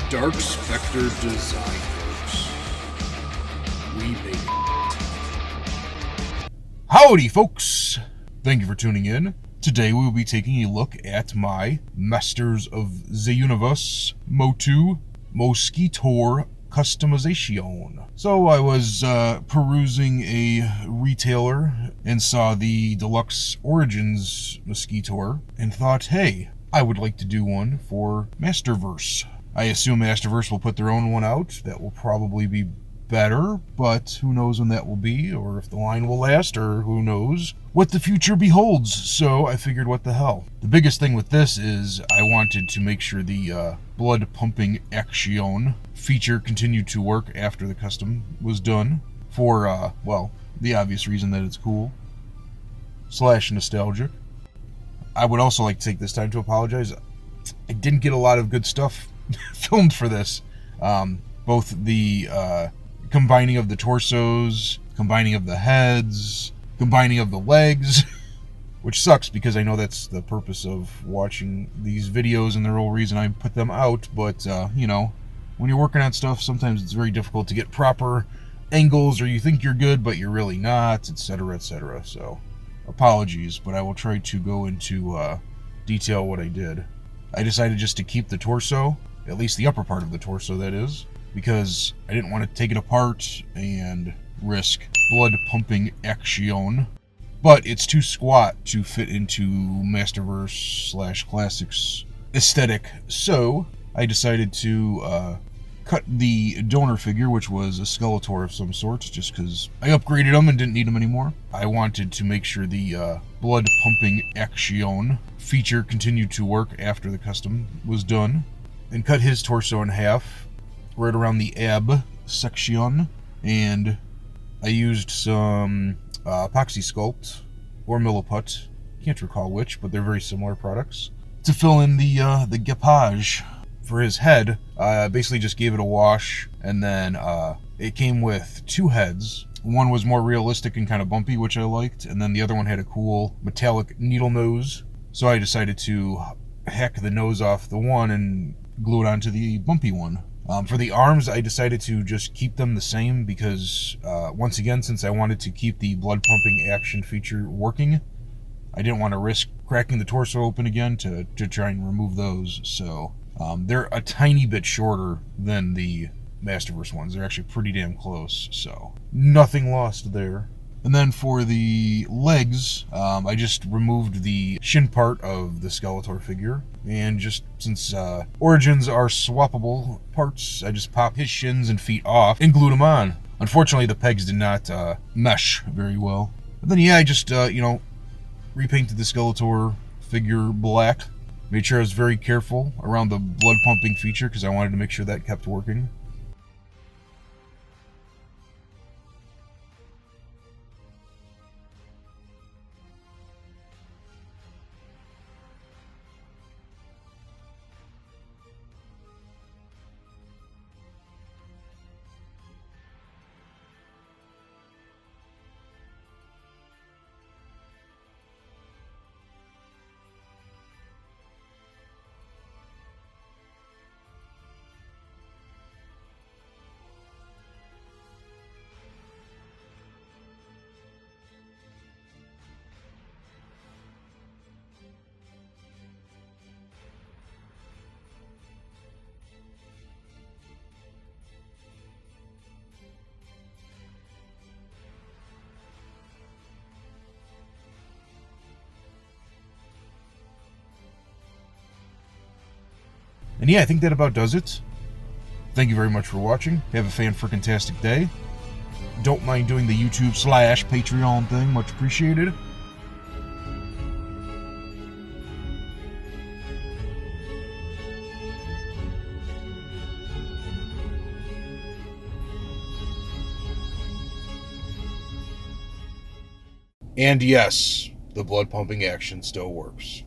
Dark Spectre Designworks. We make it. Howdy, folks! Thank you for tuning in. Today we will be taking a look at my Masters of the Universe MOTU Mosquitor customization. So I was perusing a retailer and saw the Deluxe Origins Mosquitor and thought, hey, I would like to do one for Masterverse. I assume Masterverse will put their own one out. That will probably be better, but who knows when that will be, or if the line will last, or who knows what the future beholds. So I figured, what the hell. The biggest thing with this is I wanted to make sure the blood pumping action feature continued to work after the custom was done for, well, the obvious reason that it's cool / nostalgic. I would also like to take this time to apologize. I didn't get a lot of good stuff filmed for this. Both the combining of the torsos, combining of the heads, combining of the legs, which sucks because I know that's the purpose of watching these videos and the real reason I put them out, but you know, when you're working on stuff, sometimes it's very difficult to get proper angles, or you think you're good but you're really not, etc., etc. So apologies, but I will try to go into detail what I did. I decided just to keep the torso, at least the upper part of the torso, that is, because I didn't want to take it apart and risk blood pumping action. But it's too squat to fit into Masterverse / Classics aesthetic, so I decided to cut the donor figure, which was a Skeletor of some sort, just because I upgraded them and didn't need them anymore. I wanted to make sure the blood pumping action feature continued to work after the custom was done, and cut his torso in half right around the ab section, and I used some epoxy sculpt or milliput, can't recall which, but they're very similar products, to fill in the gapage for his head. Basically just gave it a wash, and then it came with two heads. One was more realistic and kind of bumpy, which I liked, and then the other one had a cool metallic needle nose, so I decided to hack the nose off the one and glue it onto the bumpy one. For the arms, I decided to just keep them the same because, once again, since I wanted to keep the blood pumping action feature working, I didn't want to risk cracking the torso open again to try and remove those. So they're a tiny bit shorter than the Masterverse ones. They're actually pretty damn close, so nothing lost there. And then for the legs, I just removed the shin part of the Skeletor figure, and just since Origins are swappable parts, I just popped his shins and feet off and glued them on. Unfortunately, the pegs did not mesh very well. And then, yeah, I just, you know, repainted the Skeletor figure black. Made sure I was very careful around the blood pumping feature because I wanted to make sure that kept working. And yeah, I think that about does it. Thank you very much for watching. Have a fan-frickin-tastic day. Don't mind doing the YouTube / Patreon thing. Much appreciated. And yes, the blood pumping action still works.